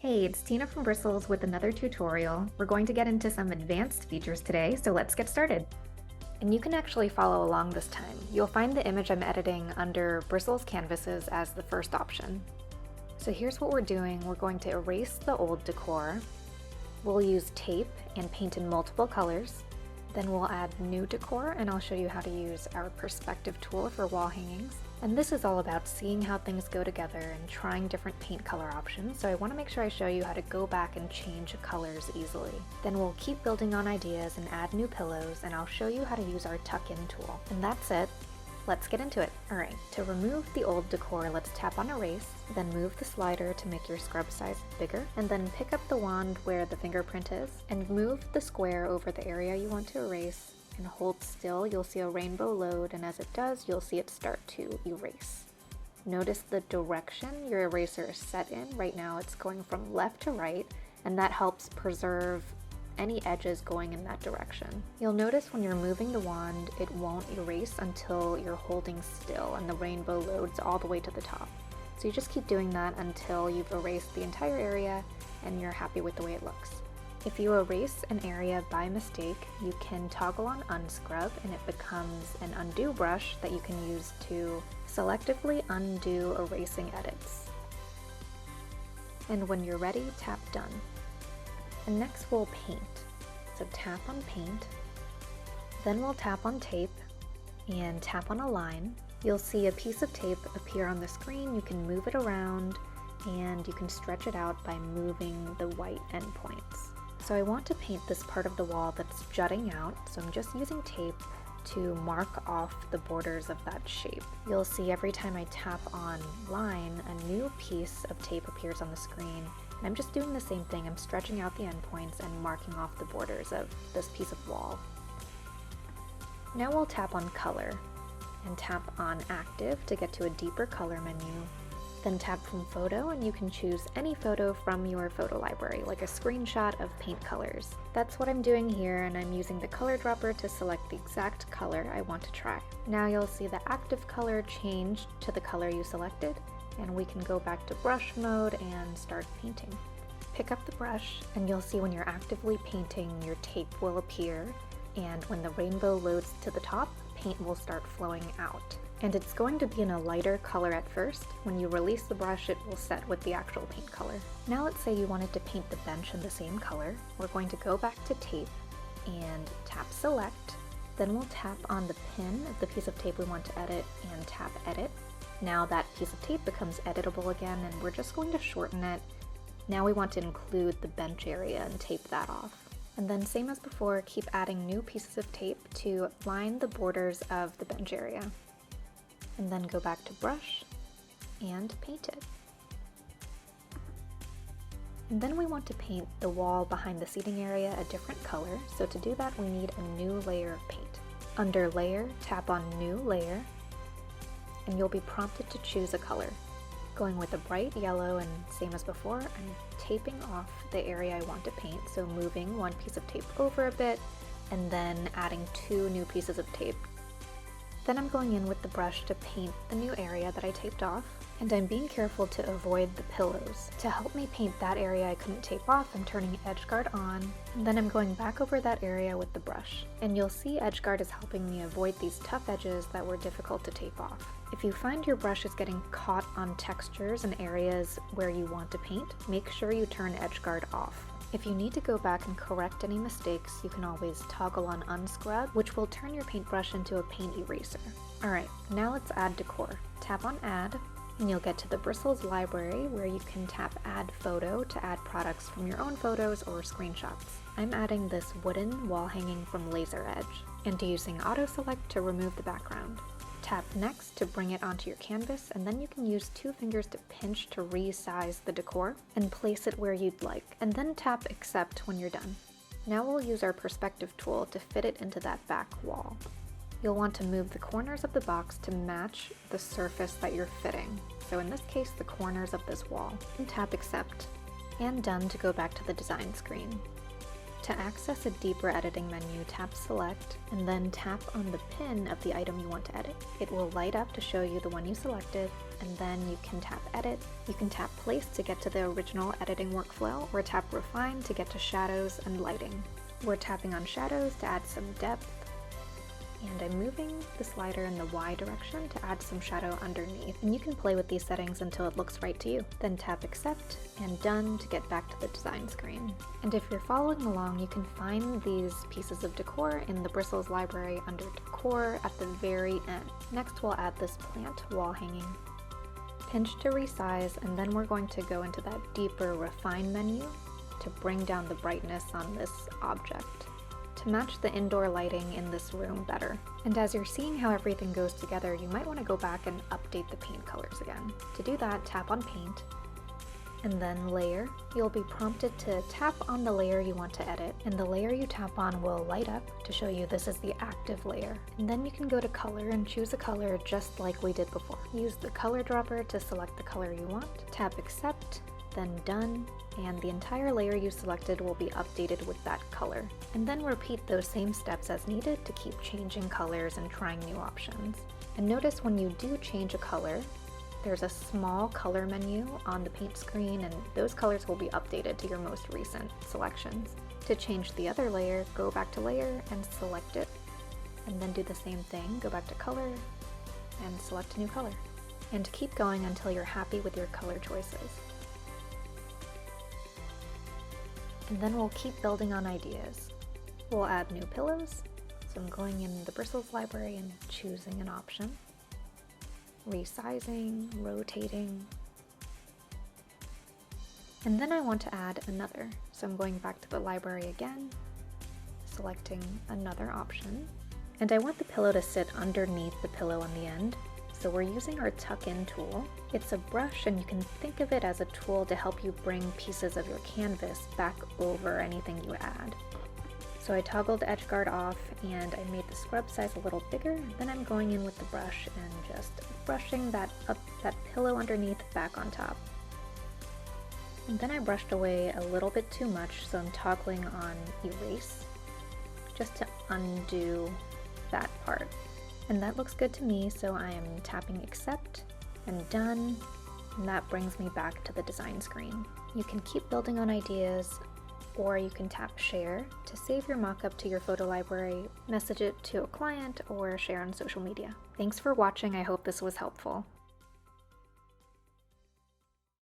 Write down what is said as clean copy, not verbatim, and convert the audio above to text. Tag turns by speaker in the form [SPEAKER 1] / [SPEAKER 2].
[SPEAKER 1] Hey, it's Tina from Bristles with another tutorial. We're going to get into some advanced features today, so let's get started. And you can actually follow along this time. You'll find the image I'm editing under Bristles Canvases as the first option. So here's what we're doing. We're going to erase the old decor. We'll use tape and paint in multiple colors. Then we'll add new decor, and I'll show you how to use our perspective tool for wall hangings. And this is all about seeing how things go together and trying different paint color options, so I want to make sure I show you how to go back and change colors easily. Then we'll keep building on ideas and add new pillows, and I'll show you how to use our tuck-in tool. And that's it. Let's get into it. Alright, to remove the old decor, let's tap on erase, then move the slider to make your scrub size bigger, and then pick up the wand where the fingerprint is, and move the square over the area you want to erase, and hold still. You'll see a rainbow load, and as it does, you'll see it start to erase. Notice the direction your eraser is set in. Right now it's going from left to right, and that helps preserve any edges going in that direction. You'll notice when you're moving the wand, it won't erase until you're holding still and the rainbow loads all the way to the top. So you just keep doing that until you've erased the entire area and you're happy with the way it looks. If you erase an area by mistake, you can toggle on unscrub and it becomes an undo brush that you can use to selectively undo erasing edits. And when you're ready, tap done. And next we'll paint. So tap on paint, then we'll tap on tape and tap on a line. You'll see a piece of tape appear on the screen. You can move it around and you can stretch it out by moving the white endpoints. So I want to paint this part of the wall that's jutting out, so I'm just using tape to mark off the borders of that shape. You'll see every time I tap on line, a new piece of tape appears on the screen. And I'm just doing the same thing. I'm stretching out the endpoints and marking off the borders of this piece of wall. Now we'll tap on color and tap on active to get to a deeper color menu. Then tap from photo and you can choose any photo from your photo library, like a screenshot of paint colors. That's what I'm doing here, and I'm using the color dropper to select the exact color I want to try. Now you'll see the active color change to the color you selected, and we can go back to brush mode and start painting. Pick up the brush and you'll see when you're actively painting, your tape will appear, and when the rainbow loads to the top, paint will start flowing out. And it's going to be in a lighter color at first. When you release the brush, it will set with the actual paint color. Now let's say you wanted to paint the bench in the same color. We're going to go back to tape and tap select. Then we'll tap on the pin of the piece of tape we want to edit and tap edit. Now that piece of tape becomes editable again, and we're just going to shorten it. Now we want to include the bench area and tape that off. And then same as before, keep adding new pieces of tape to line the borders of the bench area. And then go back to brush and paint it. And then we want to paint the wall behind the seating area a different color, so to do that we need a new layer of paint. Under layer, tap on new layer, and you'll be prompted to choose a color. Going with a bright yellow, and same as before, I'm taping off the area I want to paint, so moving one piece of tape over a bit, and then adding two new pieces of tape. Then I'm going in with the brush to paint the new area that I taped off, and I'm being careful to avoid the pillows. To help me paint that area I couldn't tape off, I'm turning edgeguard on, and then I'm going back over that area with the brush. And you'll see edgeguard is helping me avoid these tough edges that were difficult to tape off. If you find your brush is getting caught on textures and areas where you want to paint, make sure you turn edgeguard off. If you need to go back and correct any mistakes, you can always toggle on unscrub, which will turn your paintbrush into a paint eraser. Alright, now let's add decor. Tap on add, and you'll get to the Bristles library where you can tap add photo to add products from your own photos or screenshots. I'm adding this wooden wall hanging from Laser Edge, and using auto select to remove the background. Tap next to bring it onto your canvas, and then you can use two fingers to pinch to resize the decor and place it where you'd like, and then tap accept when you're done. Now we'll use our perspective tool to fit it into that back wall. You'll want to move the corners of the box to match the surface that you're fitting, so in this case the corners of this wall, and tap accept, and done to go back to the design screen. To access a deeper editing menu, tap Select, and then tap on the pin of the item you want to edit. It will light up to show you the one you selected, and then you can tap Edit. You can tap Place to get to the original editing workflow, or tap Refine to get to shadows and lighting. We're tapping on shadows to add some depth, and I'm moving the slider in the Y direction to add some shadow underneath. And you can play with these settings until it looks right to you. Then tap Accept and Done to get back to the design screen. And if you're following along, you can find these pieces of decor in the Bristles library under Decor at the very end. Next, we'll add this plant wall hanging. Pinch to resize, and then we're going to go into that deeper Refine menu to bring down the brightness on this object to match the indoor lighting in this room better. And as you're seeing how everything goes together, you might want to go back and update the paint colors again. To do that, tap on Paint, and then Layer. You'll be prompted to tap on the layer you want to edit, and the layer you tap on will light up to show you this is the active layer. And then you can go to Color and choose a color just like we did before. Use the color dropper to select the color you want, tap Accept, then Done, and the entire layer you selected will be updated with that color. And then repeat those same steps as needed to keep changing colors and trying new options. And notice when you do change a color, there's a small color menu on the paint screen, and those colors will be updated to your most recent selections. To change the other layer, go back to Layer and select it, and then do the same thing, go back to Color and select a new color. And keep going until you're happy with your color choices. And then we'll keep building on ideas. We'll add new pillows, so I'm going in the Bristles library and choosing an option. Resizing, rotating. And then I want to add another, so I'm going back to the library again, selecting another option. And I want the pillow to sit underneath the pillow on the end, so we're using our tuck-in tool. It's a brush, and you can think of it as a tool to help you bring pieces of your canvas back over anything you add. So I toggled edge guard off, and I made the scrub size a little bigger. Then I'm going in with the brush and just brushing that pillow underneath back on top. And then I brushed away a little bit too much, so I'm toggling on erase just to undo that part. And that looks good to me, so I am tapping Accept and Done, and that brings me back to the design screen. You can keep building on ideas, or you can tap Share to save your mockup to your photo library, message it to a client, or share on social media. Thanks for watching. I hope this was helpful.